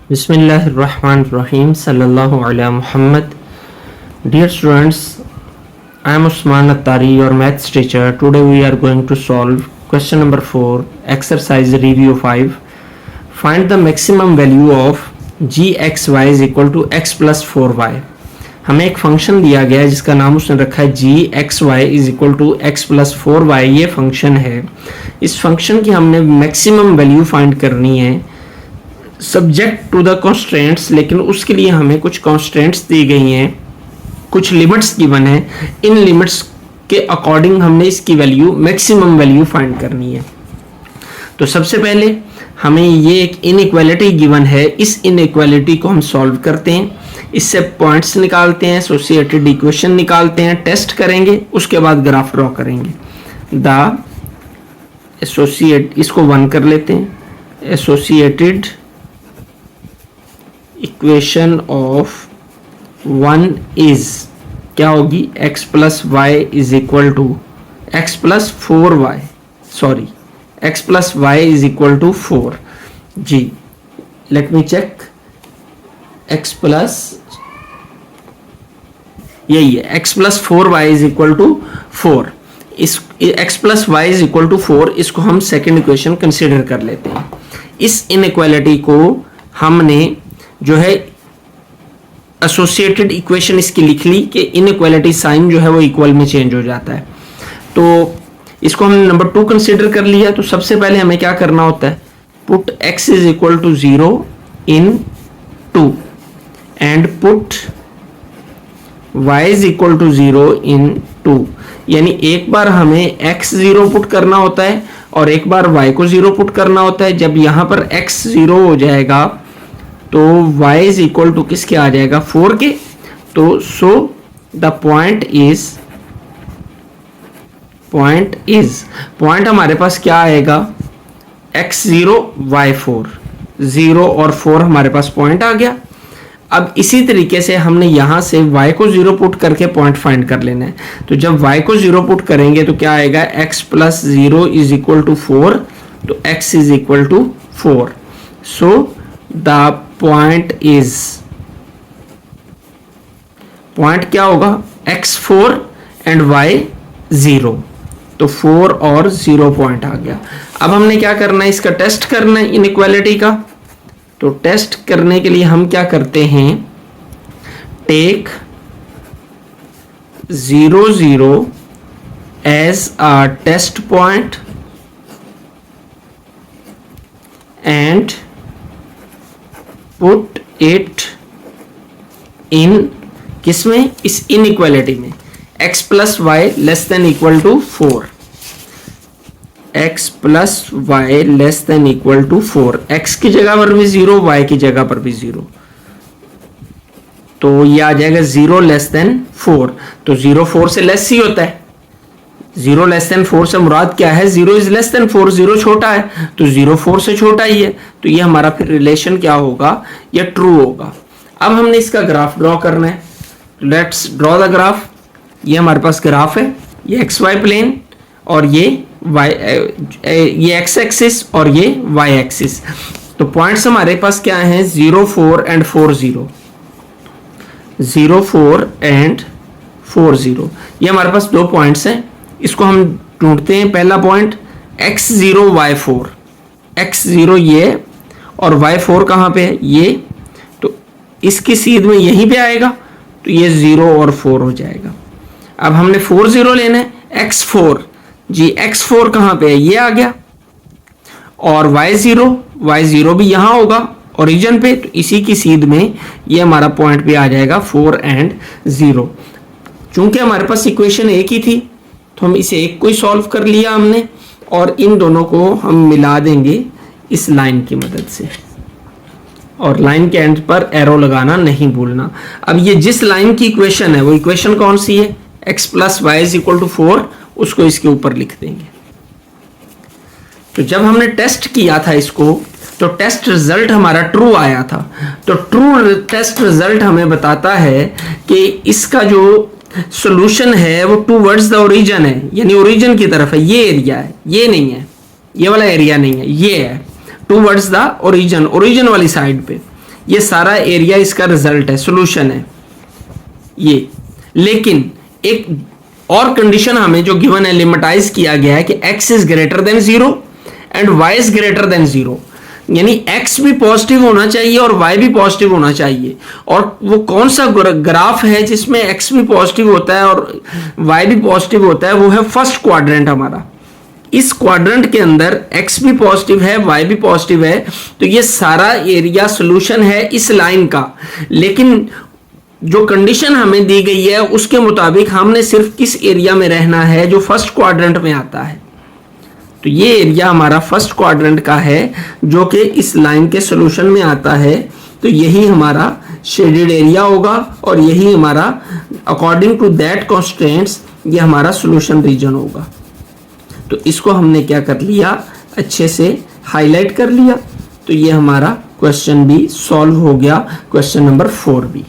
Bismillahirrahmanirrahim. Sallallahu ala Muhammad. Dear students, I am Usman Attari, your maths teacher. Today we are going to solve question number 4, exercise review 5. Find the maximum value of gxy is equal to x plus 4y. हमें एक function दिया गया है जिसका नाम उसने रखा है gxy is equal to x plus 4y. ये फंक्शन है. इस फंक्शन की हमने मैक्सिमम वैल्यू फाइंड करनी है सब्जेक्ट टू द कॉन्स्ट्रेंट्स, लेकिन उसके लिए हमें कुछ कॉन्स्ट्रेंट्स दी गई हैं, कुछ लिमिट्स गिवन है. इन लिमिट्स के अकॉर्डिंग हमने इसकी वैल्यू मैक्सिमम वैल्यू फाइंड करनी है. तो सबसे पहले हमें ये एक इनइक्वालिटी गिवन है. इस इनइक्वालिटी को हम सॉल्व करते हैं. इससे पॉइंट्स निकालते हैं, एसोसिएटेड इक्वेशन निकालते हैं, टेस्ट करेंगे, उसके बाद ग्राफ ड्रॉ करेंगे. द एसोसिएट, इसको 1 कर लेते हैं. एसोसिएटेड इक्वेशन ऑफ 1 इज क्या होगी? x plus y is equal to x plus 4y, sorry x plus y is equal to 4. जी let me check. x plus यही है, x plus 4y is equal to 4. इस x plus y is equal to 4, इसको हम second equation consider कर लेते हैं. इस इनइक्वालिटी को हमने जो है एसोसिएटेड इक्वेशन इसकी लिख ली कि इनइक्वालिटी साइन जो है वो इक्वल में चेंज हो जाता है. तो इसको हमने नंबर 2 कंसिडर कर लिया. तो सबसे पहले हमें क्या करना होता है? Put x is equal to 0 in 2 and put y is equal to 0 in 2. यानी एक बार हमें x 0 पुट करना होता है और एक बार y को 0 पुट करना होता है. जब यहां पर x 0 हो जाएगा तो y इज इक्वल टू किसके आ जाएगा? 4 के. तो सो द पॉइंट हमारे पास क्या आएगा? x0 y4. 0 और 4 हमारे पास पॉइंट आ गया. अब इसी तरीके से हमने यहां से y को 0 पुट करके पॉइंट फाइंड कर लेना है. तो जब y को 0 पुट करेंगे तो क्या आएगा? x plus 0 is equal to 4. तो x is equal to 4. So the point क्या होगा? x4 and y0. तो 4 और 0 पॉइंट आ गया. अब हमने क्या करना है? इसका टेस्ट करना है इनइक्वालिटी का. तो टेस्ट करने के लिए हम क्या करते हैं? Take 0 0 as a test point and put it in किसमें? इस इनइक्वालिटी में. x plus y less than equal to 4. x plus y less than equal to 4. x की जगह पर भी 0, y की जगह पर भी 0. तो ये आ जाएगा 0 लेस देन 4. तो 0 4 से लेस ही होता है. 0 लेस देन 4 से मुराद क्या है? 0 इज लेस देन 4. 0 छोटा है तो 0 4 से छोटा ही है. तो ये हमारा फिर रिलेशन क्या होगा? ये ट्रू होगा. अब हमने इसका ग्राफ ड्रॉ करना है. Let's draw the graph. ये हमारे पास ग्राफ है. ये XY प्लेन और ये x एक्सिस और ये y एक्सिस. तो पॉइंट्स हमारे पास क्या हैं? 0 4 एंड 4 0. 0 4 एंड 4 0. ये हमारे पास 2 पॉइंट्स हैं. इसको हम ढूंढते हैं. पहला पॉइंट x0 y4. x0 ये और y4 कहाँ पे है? ये. तो इसकी सीध में यहीं पे आएगा. तो ये 0 और 4 हो जाएगा. अब हमने 4 0 लेना है. x4 जी, x4 कहाँ पे है? ये आ गया. और y0 भी यहां होगा ओरिजिन पे. तो इसी की सीध में ये हमारा पॉइंट भी आ जाएगा 4 एंड 0. चूंकि हमारे पास इक्वेशन एक ही थी तो हम इसे एक को ही सॉल्व कर लिया हमने, और इन दोनों को हम मिला देंगे इस लाइन की मदद से. और लाइन के एंड पर एरो लगाना नहीं भूलना. अब ये जिस लाइन की इक्वेशन है वो इक्वेशन कौन सी है? x plus y is equal to 4. उसको इसके ऊपर लिख देंगे. तो जब हमने टेस्ट किया था इसको तो टेस्ट रिजल्ट हमारा ट्रू आया था. तो ट्रू टेस्ट रिजल्ट हमें बताता है कि इसका जो सॉल्यूशन है वो टूवर्ड्स द ओरिजिन है, यानी ओरिजिन की तरफ है. ये एरिया है, ये नहीं है, ये वाला एरिया नहीं है, ये है टूवर्ड्स द ओरिजिन, ओरिजिन वाली साइड पे. ये सारा एरिया इसका रिजल्ट है, सॉल्यूशन है ये। लेकिन एक और कंडीशन हमें जो गिवन है, लिमिटाइज किया गया है कि x is greater than 0 and y is greater than 0, यानी x भी पॉजिटिव होना चाहिए और y भी पॉजिटिव होना चाहिए। और वो कौन सा ग्राफ है जिसमें x भी पॉजिटिव होता है और y भी पॉजिटिव होता है? वो है फर्स्ट क्वाड्रेंट हमारा। इस क्वाड्रेंट के अंदर x भी पॉजिटिव है, y भी पॉजिटिव है, तो ये सारा एरिया सॉल्यूशन है इस लाइन का। लेकिन जो कंडीशन हमें दी गई है उसके मुताबिक हमने सिर्फ किस एरिया में रहना है जो फर्स्ट क्वाड्रेंट में आता है। तो ये एरिया हमारा फर्स्ट क्वाड्रेंट का है जो कि इस लाइन के सॉल्यूशन में आता है। तो यही हमारा शेडेड एरिया होगा और यही हमारा अकॉर्डिंग टू दैट कंस्ट्रेंट्स ये हमारा सॉल्यूशन रीजन होगा। तो इसको हमने क्या कर लिया, अच्छे से हाईलाइट कर लिया। तो ये हमारा क्वेश्चन भी सॉल्व हो गया, क्वेश्चन नंबर 4 भी।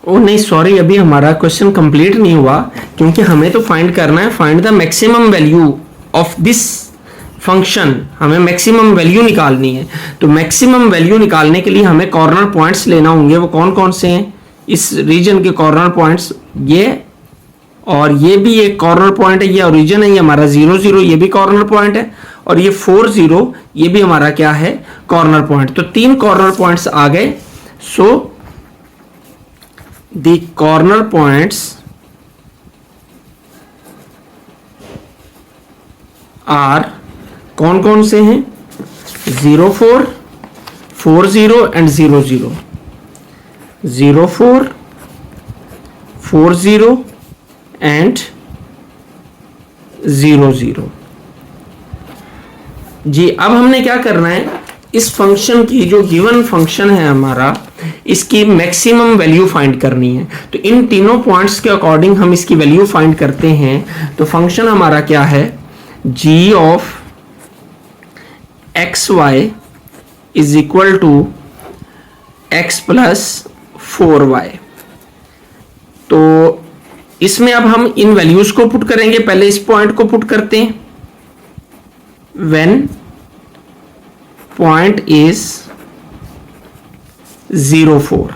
ओ नहीं सॉरी, अभी हमारा क्वेश्चन कंप्लीट नहीं हुआ, क्योंकि हमें तो फाइंड करना है, find the maximum value of this function. हमें मैक्सिमम वैल्यू निकालनी है। तो मैक्सिमम वैल्यू निकालने के लिए हमें कॉर्नर पॉइंट्स लेना होंगे। वो कौन कौन से हैं इस रीजन के कॉर्नर पॉइंट्स? ये और ये भी एक कॉर्नर पॉइंट है, ये ओरिजिन है, ये हमारा 0 0, ये भी कॉर्नर पॉइंट है, और ये 4 0 ये भी हमारा क्या है, कॉर्नर पॉइंट। तो 3 कॉर्नर पॉइंट्स आ गए। So the corner points are कौन कौन से हैं? 0 4, 4 0 एंड 0 0। 0 4, 4 0 एंड 0 0। जी अब हमने क्या करना है, इस फंक्शन की जो गिवन फंक्शन है हमारा, इसकी मैक्सिमम वैल्यू फाइंड करनी है। तो इन तीनों पॉइंट्स के अकॉर्डिंग हम इसकी वैल्यू फाइंड करते हैं। तो फंक्शन हमारा क्या है, g of x y is equal to x plus 4y। तो इसमें अब हम इन वैल्यूज को पुट करेंगे। पहले इस पॉइंट को पुट करते हैं। व्हेन पॉइंट इज 0 4,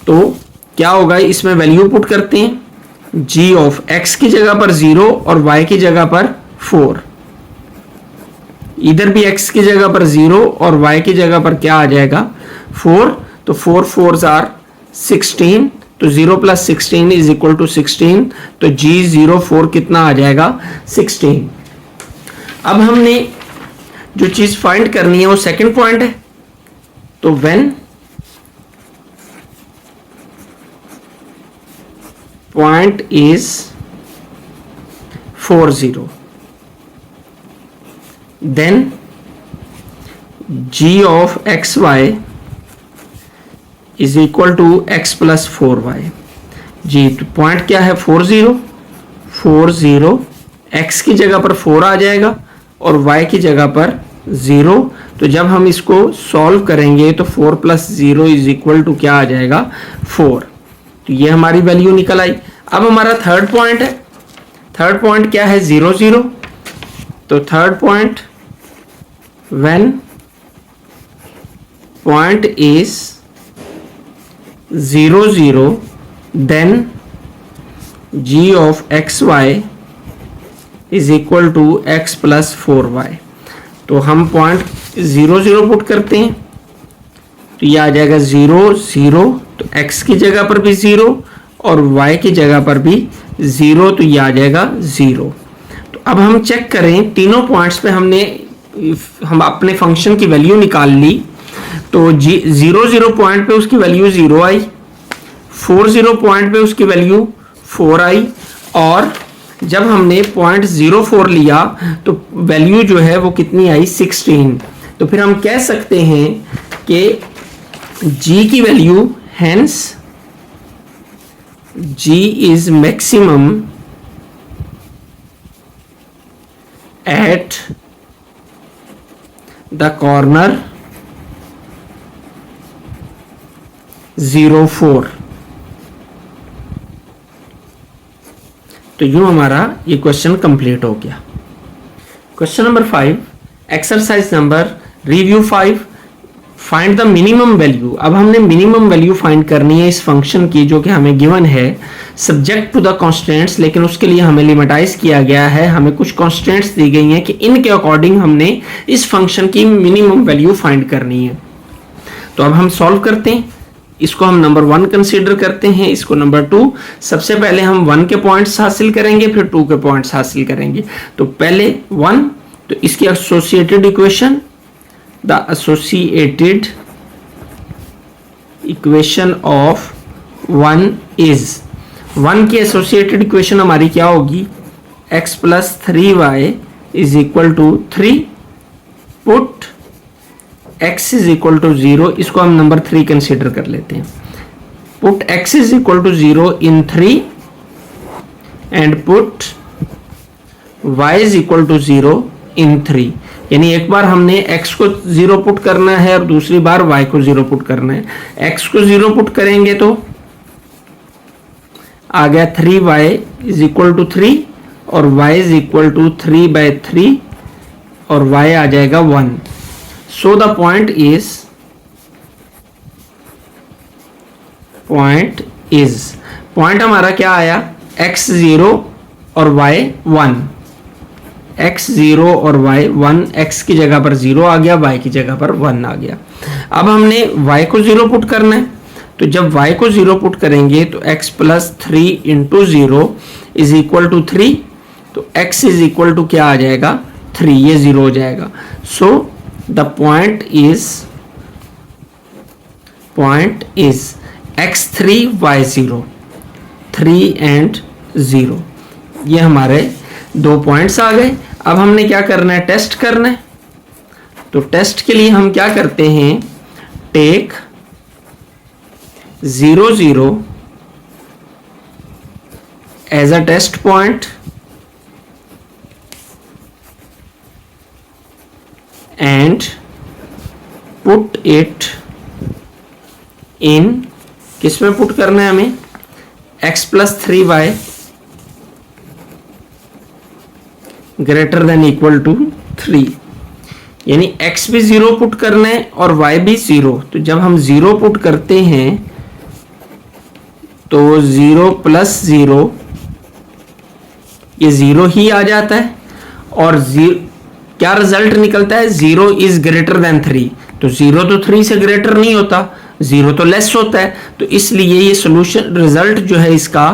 तो क्या होगा, इसमें वैल्यू पुट करते हैं। g ऑफ x की जगह पर 0 और y की जगह पर 4। इधर भी x की जगह पर 0 और y की जगह पर क्या आ जाएगा, 4। तो 4 4s आर 16। तो 0 प्लस 16 इज इक्वल टू 16। तो G04 कितना आ जाएगा, 16। अब हमने जो चीज फाइंड करनी है वो सेकंड पॉइंट है। तो when point is 4 0, then g of x y is equal to x plus 4y। जी तो पॉइंट क्या है, 4 0 4 0, x की जगह पर 4 आ जाएगा और y की जगह पर 0। तो जब हम इसको सॉल्व करेंगे तो 4 प्लस 0 इज इक्वल टू क्या आ जाएगा, 4। तो ये हमारी वैल्यू निकल आई। अब हमारा थर्ड पॉइंट है। थर्ड पॉइंट क्या है, 0 0। तो third point when point is 0 0, then g of xy is equal to x plus 4y। तो हम पॉइंट 0 0 पुट करते हैं। तो ये आ जाएगा 0 0। तो x की जगह पर भी 0 और y की जगह पर भी 0। तो ये आ जाएगा 0। तो अब हम चेक करें, तीनों पॉइंट्स पे हम अपने फंक्शन की वैल्यू निकाल ली। तो 0 0 पॉइंट पे उसकी वैल्यू 0 आई, 4 0 पॉइंट पे उसकी वैल्यू 4 आई, और जब हमने पॉइंट 0 4 लिया तो वैल्यू जो है वो कितनी आई, 16। तो फिर हम कह सकते हैं कि g की value, hence g is maximum at the corner 0 4। तो यूं हमारा ये क्वेश्चन कंप्लीट हो गया। Question number 5, exercise number review 5, find the minimum value. अब हमने मिनिमम वैल्यू फाइंड करनी है इस फंक्शन की जो कि हमें गिवन है सब्जेक्ट टू द कॉन्स्टेंट्स, लेकिन उसके लिए हमें लिमिटाइज किया गया है, हमें कुछ कॉन्स्टेंट्स दी गई हैं कि इनके अकॉर्डिंग हमने इस फंक्शन की मिनिमम वैल्यू फाइंड करनी है। तो अब हम सॉल्व करते हैं। इसको हम नंबर 1 कंसीडर करते हैं, इसको नंबर 2। सबसे पहले हम 1 के पॉइंट्स हासिल करेंगे, फिर 2 के पॉइंट्स हासिल करेंगे। तो पहले 1, तो इसकी associated equation, the associated equation of 1 is, 1 की एसोसिएटेड इक्वेशन हमारी क्या होगी, x plus 3y is equal to 3, put x is equal to 0, इसको हम नंबर 3 कंसीडर कर लेते हैं। Put x is equal to 0 in 3 and put y is equal to 0 in 3। यानी एक बार हमने x को 0 पुट करना है और दूसरी बार y को 0 पुट करना है। x को 0 पुट करेंगे तो आ गया 3y इज इक्वल टू 3 और y इज इक्वल टू 3/3 और y आ जाएगा 1। So the point is point हमारा क्या आया, x 0 और y 1, x 0 और y 1, x की जगह पर 0 आ गया, y की जगह पर 1 आ गया। अब हमने y को 0 पुट करना है, तो जब y को 0 पुट करेंगे तो x plus 3 into 0 is equal to 3, तो x इज इक्वल टू क्या आ जाएगा 3, ये 0 हो जाएगा। सो the point is x3 y0, 3 and 0, ये हमारे 2 पॉइंट्स आ गए। अब हमने क्या करना है, टेस्ट करना है। तो टेस्ट के लिए हम क्या करते हैं, take 0 0 as a test point and put it in, किस में पुट करना है हमें, x plus 3y greater than equal to 3, यानी x भी 0 पुट करना है और y भी 0। तो जब हम 0 पुट करते हैं तो 0 प्लस 0 ये 0 ही आ जाता है और क्या रिजल्ट निकलता है, 0 इज ग्रेटर देन 3। तो 0 तो 3 से ग्रेटर नहीं होता, 0 तो लेस होता है, तो इसलिए ये सॉल्यूशन रिजल्ट जो है इसका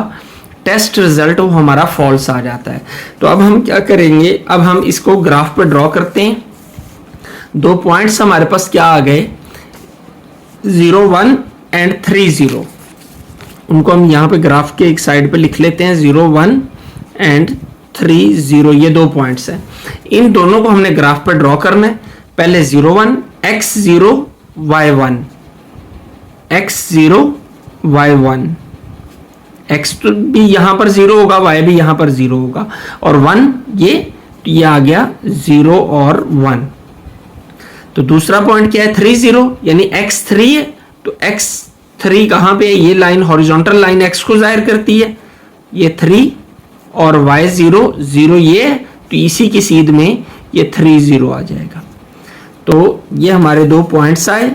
टेस्ट रिजल्ट वो हमारा फॉल्स आ जाता है। तो अब हम क्या करेंगे, अब हम इसको ग्राफ पे ड्रॉ करते हैं। 2 पॉइंट्स हमारे पास क्या आ गए, 0 1 एंड 3 0, उनको हम यहाँ पे ग्राफ के एक साइड पे लिख लेते हैं, 0 1 एंड 3 0, ये 2 पॉइंट्स हैं। इन दोनों को हमने ग्राफ पे ड्रॉ करना है। पहले 0 1 x 0 y 1, x 0 y 1, x तो भी यहां पर 0 होगा, y भी यहां पर 0 होगा और 1 ये आ गया 0 और 1। तो दूसरा पॉइंट क्या है, 3 0, यानी x 3 है, तो x 3 कहां पे है, ये लाइन हॉरिजॉन्टल लाइन x को जाहिर करती है, ये 3 और y 0 0 ये, तो इसी की सीध में ये 3 0 आ जाएगा। तो ये हमारे 2 पॉइंट्स आए,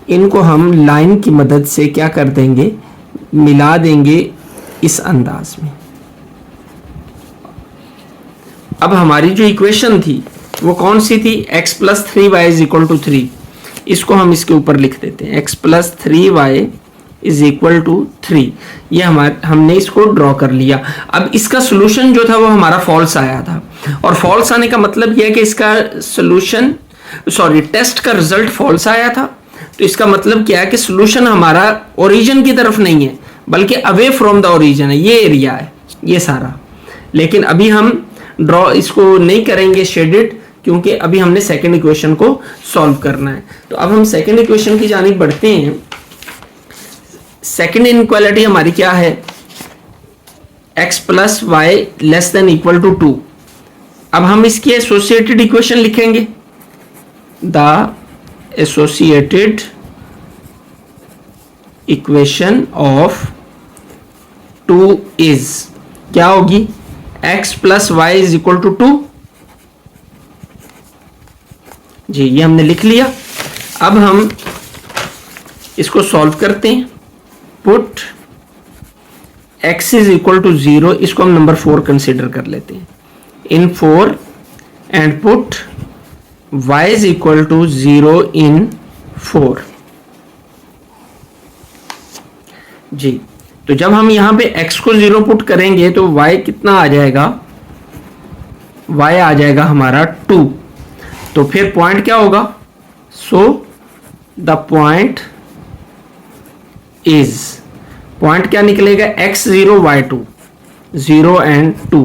इनको हम लाइन की मदद से क्या कर देंगे, मिला देंगे इस अंदाज में। अब हमारी जो इक्वेशन थी वो कौन सी थी, x plus 3y is equal to 3, इसको हम इसके ऊपर लिख देते हैं, x plus 3y is equal to 3। ये हमने इसको ड्रॉ कर लिया। अब इसका सोल्यूशन जो था वो हमारा फॉल्स आया था, और फॉल्स आने का मतलब यह है कि इसका सोल्यूशन टेस्ट का रिजल्ट फॉल्स आया था। तो इसका मतलब क्या है कि सोल्यूशन हमारा ओरिजिन की तरफ नहीं है बल्कि अवे फ्रॉम द ओरिजिन है, ये एरिया है ये सारा। लेकिन अभी हम ड्रॉ इसको नहीं करेंगे शेडेड, क्योंकि अभी हमने सेकेंड इक्वेशन को सॉल्व करना है। तो अब हम सेकेंड इक्वेशन की जानिब बढ़ते हैं। सेकेंड इनइक्वालिटी हमारी क्या है, x plus y less than equal to 2। अब हम इसकी एसोसिएटेड इक्वेशन लिखेंगे, the associated equation of 2 is, क्या होगी, x plus y is equal to 2। जी ये हमने लिख लिया। अब हम इसको सॉल्व करते हैं। Put x is equal to 0, इसको हम नंबर 4 कंसिडर कर लेते हैं। In 4 and put y is equal to 0 in 4। जी, तो जब हम यहां पे x को 0 पुट करेंगे तो y कितना आ जाएगा, y आ जाएगा हमारा 2। तो फिर पॉइंट क्या होगा, सो द पॉइंट इज, पॉइंट क्या निकलेगा, x0 y2, 0 एंड 2।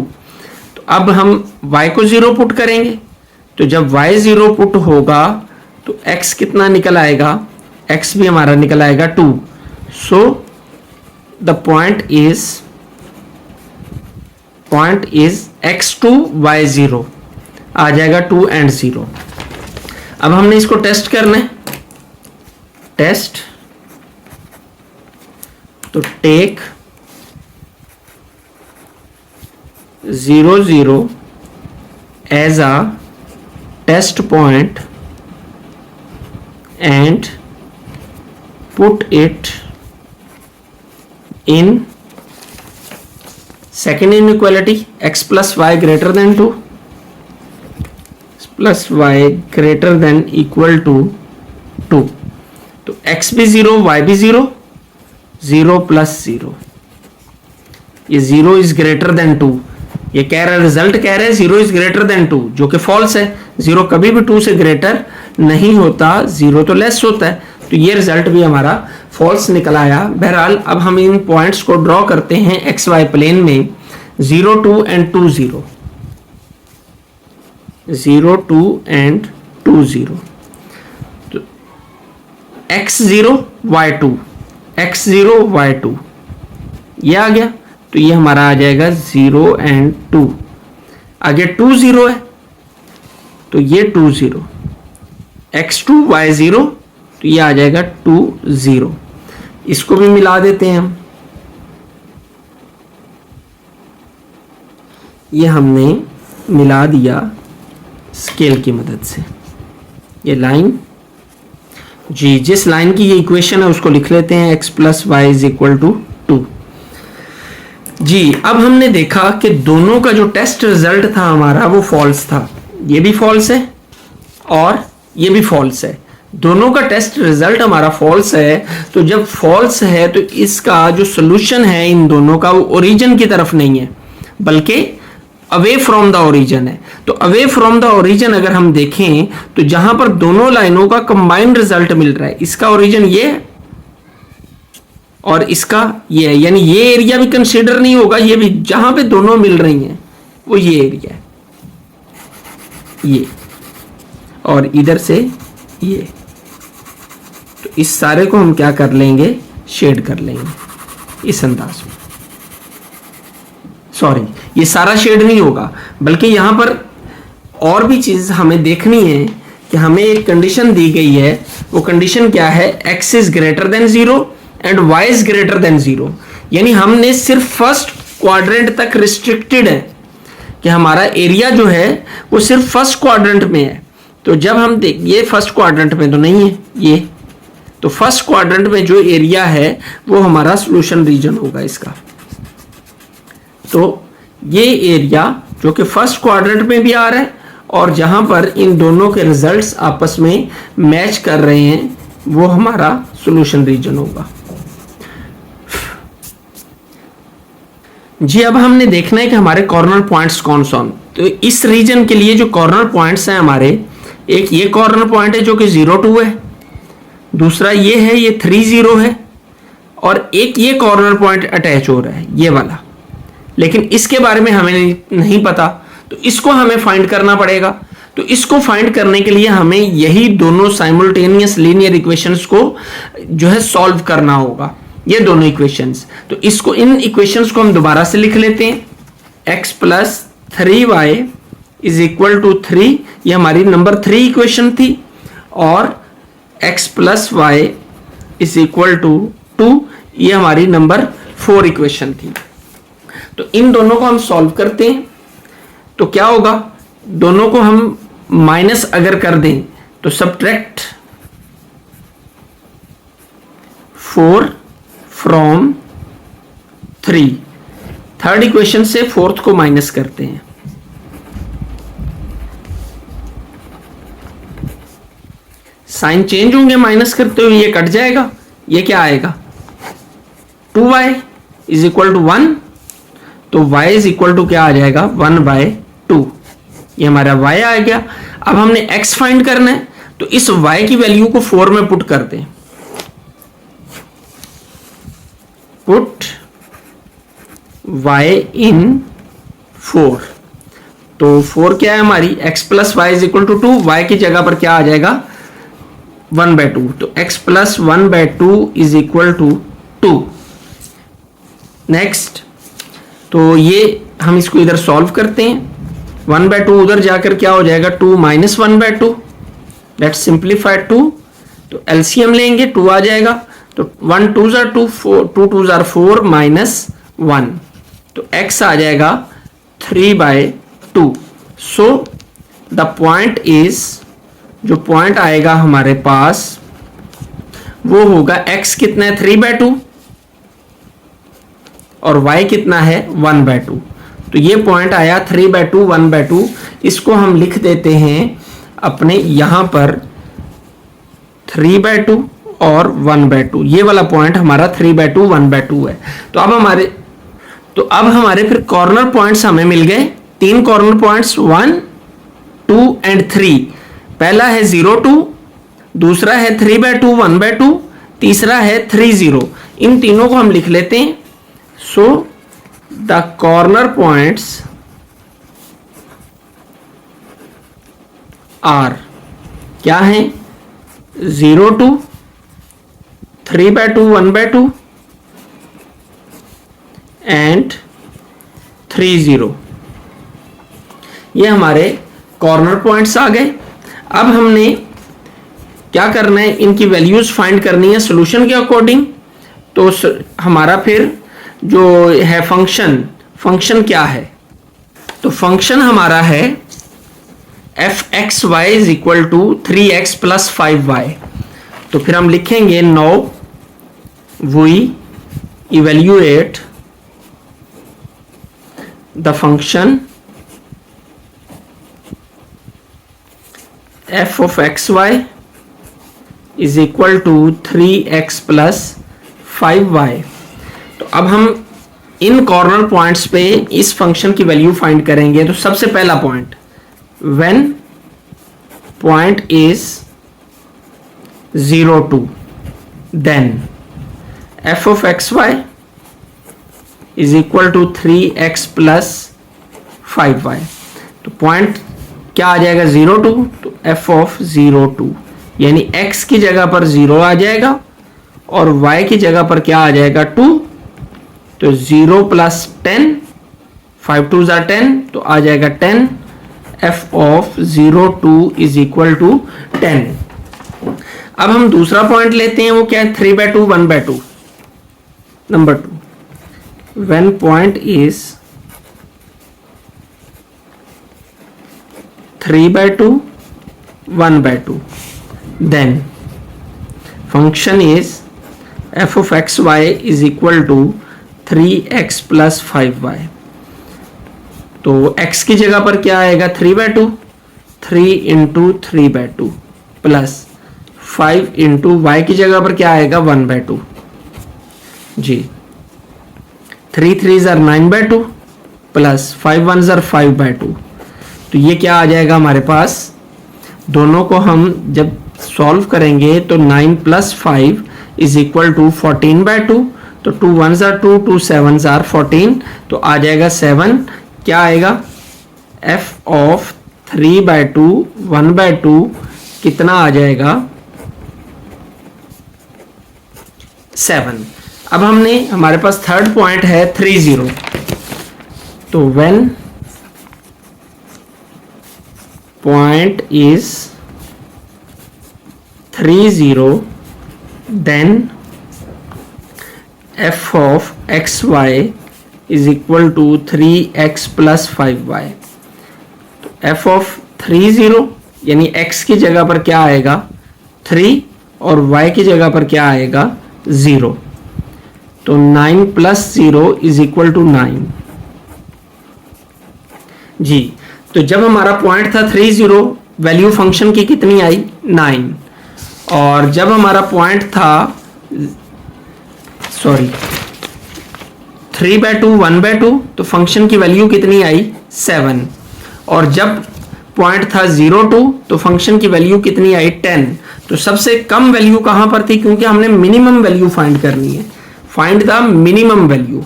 तो अब हम y को 0 पुट करेंगे, तो जब y 0 पुट होगा तो x कितना निकल आएगा, x भी हमारा निकल आएगा 2। सो the point is x2 y0, आ जाएगा 2 एंड 0। अब हमने इसको टेस्ट करना है, टेस्ट, तो take 0 0 as a test point and put it in second inequality, x plus y greater than 2, plus y greater than equal to 2। तो x भी 0, y भी 0, 0 प्लस 0, ये 0 इज ग्रेटर देन 2। ये कह रहा है, रिजल्ट कह रहा है 0 इज ग्रेटर देन 2, जो कि फॉल्स है। 0 कभी भी 2 से ग्रेटर नहीं होता, 0 तो लेस होता है। तो ये रिजल्ट भी हमारा फॉल्स निकल आया। बहरहाल अब हम इन पॉइंट्स को ड्रॉ करते हैं एक्स वाई प्लेन में, 0 2 एंड 2 0, 0 2 एंड 2 0। तो x0 y2, x0 y2 ये आ गया। तो ये हमारा आ जाएगा 0 एंड 2। आगे 2 0 है, तो ये 2 0, x2 y0, तो ये आ जाएगा 2 0। इसको भी मिला देते हैं हम, ये हमने मिला दिया स्केल की मदद से। ये लाइन जी, जिस लाइन की ये इक्वेशन है उसको लिख लेते हैं, x plus y is equal to 2। जी, अब हमने देखा कि दोनों का जो टेस्ट रिजल्ट था हमारा वो फॉल्स था। ये भी फॉल्स है और ये भी फॉल्स है, दोनों का टेस्ट रिजल्ट हमारा फॉल्स है। तो जब फॉल्स है तो इसका जो सोल्यूशन है इन दोनों का, वो ओरिजिन की तरफ नहीं है बल्कि अवे फ्रॉम द ओरिजिन है। तो अवे फ्रॉम द ओरिजिन अगर हम देखें तो जहां पर दोनों लाइनों का कंबाइंड रिजल्ट मिल रहा है, इसका ओरिजिन ये और इसका ये है, यानी ये एरिया भी कंसीडर नहीं होगा, ये भी जहां पे दोनों मिल रही हैं वो ये एरिया है, ये और इधर से ये। तो इस सारे को हम क्या कर लेंगे, शेड कर लेंगे इस अंदाज में। सॉरी, ये सारा शेड नहीं होगा, बल्कि यहां पर और भी चीज हमें देखनी है कि हमें एक कंडीशन दी गई है। वो कंडीशन क्या है, x is greater than 0 and y is greater than 0। यानी हमने सिर्फ फर्स्ट क्वाड्रेंट तक रिस्ट्रिक्टेड है कि हमारा एरिया जो है वो सिर्फ फर्स्ट क्वाड्रेंट में है। तो जब हम देख, ये फर्स्ट क्वाड्रेंट में तो नहीं है, ये तो फर्स्ट क्वाड्रेंट में जो एरिया है वो हमारा सॉल्यूशन रीजन होगा इसका। तो ये एरिया जो कि फर्स्ट क्वाड्रेंट में भी आ रहा है और जहां पर इन दोनों के रिजल्ट्स आपस में मैच कर रहे हैं वो हमारा सॉल्यूशन रीजन होगा। जी, अब हमने देखना है कि हमारे कॉर्नर पॉइंट्स कौन कौन। तो इस रीजन के लिए जो कॉर्नर पॉइंट्स हैं हमारे, एक ये कॉर्नर पॉइंट है जो कि 0 2 है, दूसरा ये है, ये 3 0 है, और एक ये कॉर्नर पॉइंट अटैच हो रहा है, ये वाला। लेकिन इसके बारे में हमें नहीं पता, तो इसको हमें फाइंड करना पड़ेगा। तो इसको फाइंड करने के लिए हमें यही दोनों साइमल्टेनियस लीनियर इक्वेशंस को जो है सॉल्व करना होगा, ये दोनों इक्वेशंस। तो इसको, इन इक्वेशंस को हम दोबारा से लिख लेते हैं। x plus 3y is equal to 3, ये हमारी नंबर 3 इक्वेशन थी, और x plus y is equal to 2, ये हमारी नंबर 4 इक्वेशन थी। तो इन दोनों को हम सॉल्व करते हैं तो क्या होगा, दोनों को हम माइनस अगर कर दें तो सब्ट्रैक्ट 4 फ्रॉम 3। थर्ड इक्वेशन से फोर्थ को माइनस करते हैं। साइन चेंज होंगे माइनस करते हुए, ये कट जाएगा, ये क्या आएगा 2y इज इक्वल टू 1, तो y इज इक्वल टू क्या आ जाएगा 1/2। ये हमारा y आ गया। अब हमने x फाइंड करना है, तो इस y की वैल्यू को 4 में पुट करते हैं। पुट y इन 4, तो 4 क्या है हमारी x plus y is equal to 2, y की जगह पर क्या आ जाएगा 1/2, तो x plus 1/2 is equal to 2। Next, तो ये हम इसको इधर सॉल्व करते हैं, 1/2 उधर जाकर क्या हो जाएगा 2 माइनस 1/2, लेट्स सिंप्लीफाई 2, तो एलसीएम लेंगे 2 आ जाएगा, तो 1 2s are 2, 2 2s are 4 minus 1, तो x आ जाएगा 3/2। सो द पॉइंट इज, जो पॉइंट आएगा हमारे पास वो होगा x कितना है 3/2 और y कितना है 1/2, तो ये पॉइंट आया 3/2 1/2। इसको हम लिख देते हैं अपने यहां पर 3/2 और 1/2, ये वाला पॉइंट हमारा 3/2 1/2 है। तो अब हमारे फिर कॉर्नर पॉइंट्स हमें मिल गए, 3 कॉर्नर पॉइंट्स 1 2 एंड 3। पहला है 0 2, दूसरा है 3/2 1/2, तीसरा है 3 0। इन तीनों को हम लिख लेते हैं। So the corner points are क्या है 0 2 3/2 1/2 एंड 3 0। ये हमारे कॉर्नर पॉइंट्स आ गए। अब हमने क्या करना है, इनकी वैल्यूज फाइंड करनी है सोल्यूशन के अकॉर्डिंग। तो हमारा फिर जो है फंक्शन क्या है, तो फंक्शन हमारा है f(x,y) is equal to 3x plus 5y। तो फिर हम लिखेंगे now we evaluate the function f of xy is equal to 3x plus 5y। तो अब हम इन कॉर्नर पॉइंट्स पे इस फंक्शन की वैल्यू फाइंड करेंगे। तो सबसे पहला point, when point is 0 2, then f of xy is equal to 3x plus 5y। तो पॉइंट क्या आ जाएगा 0 2, तो f of 0 2 यानी x की जगह पर 0 आ जाएगा और y की जगह पर क्या आ जाएगा 2, तो 0 प्लस 10, 5 2s are 10, तो आ जाएगा 10। f of 0 2 is equal to 10। अब हम दूसरा पॉइंट लेते हैं, वो क्या है 3/2 1/2। Number 2, when point is 3/2 1/2, then function is f of xy is equal to 3x plus 5y। तो x की जगह पर क्या आएगा 3/2, 3 इंटू 3/2 प्लस 5 इंटू y की जगह पर क्या आएगा 1/2 जी। 3 3s are 9/2 plus 5 1s are 5/2। तो ये क्या आ जाएगा हमारे पास, दोनों को हम जब सॉल्व करेंगे तो 9 प्लस 5 इज इक्वल टू 14/2, तो 2 1s are 2, 2 7s are 14, तो आ जाएगा 7। क्या आएगा f of 3/2 1/2 कितना आ जाएगा 7। अब हमारे पास थर्ड पॉइंट है 3 0। तो when point is 3 0, then f of xy is equal to 3x plus 5y। तो f of 3 0 यानी x की जगह पर क्या आएगा 3 और y की जगह पर क्या आएगा 0। तो 9 प्लस 0 इज इक्वल टू 9 जी। तो जब हमारा पॉइंट था 30, वैल्यू फंक्शन की कितनी आई 9, और जब हमारा पॉइंट था 3/2 1/2 तो फंक्शन की वैल्यू कितनी आई 7, और जब पॉइंट था 0-2 तो फंक्शन की वैल्यू कितनी आई 10। तो सबसे कम वैल्यू कहां पर थी, क्योंकि हमने मिनिमम वैल्यू फाइंड करनी है, फाइंड द मिनिमम वैल्यू।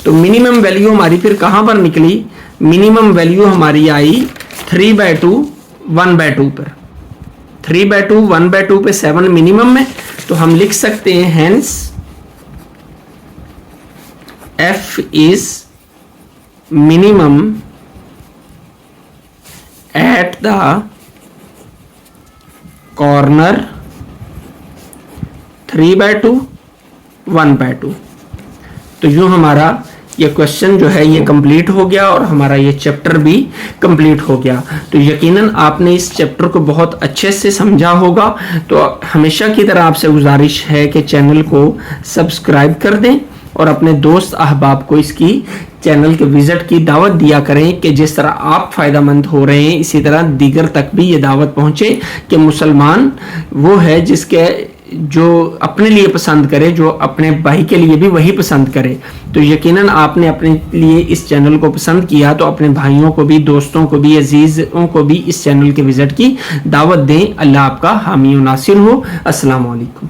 तो मिनिमम वैल्यू हमारी फिर कहां पर निकली, मिनिमम वैल्यू हमारी आई 3/2 1/2 पर। 3/2 1/2 पे 7 मिनिमम है, तो हम लिख सकते हैं hence f is minimum at the corner 3/2 1/2। तो यूं हमारा ये क्वेश्चन जो है ये कंप्लीट हो गया और हमारा ये चैप्टर भी कंप्लीट हो गया। तो यकीनन आपने इस चैप्टर को बहुत अच्छे से समझा होगा। तो हमेशा की तरह आपसे गुजारिश है कि चैनल को सब्सक्राइब कर दें और अपने दोस्त अहबाब को इसकी चैनल के विजिट की दावत दिया करें कि जिस तरह आप फ़ायदेमंद हो रहे हैं इसी तरह दीगर तक भी ये दावत पहुँचे कि मुसलमान वो है जिसके जो अपने लिए पसंद करे, जो अपने भाई के लिए भी वही पसंद करे। तो यकीनन आपने अपने लिए इस चैनल को पसंद किया तो अपने भाइयों को भी, दोस्तों को भी, अजीज़ों को भी इस चैनल के विजिट की दावत दें। अल्लाह आपका हामी और नासिर हो। अस्सलाम वालेकुम।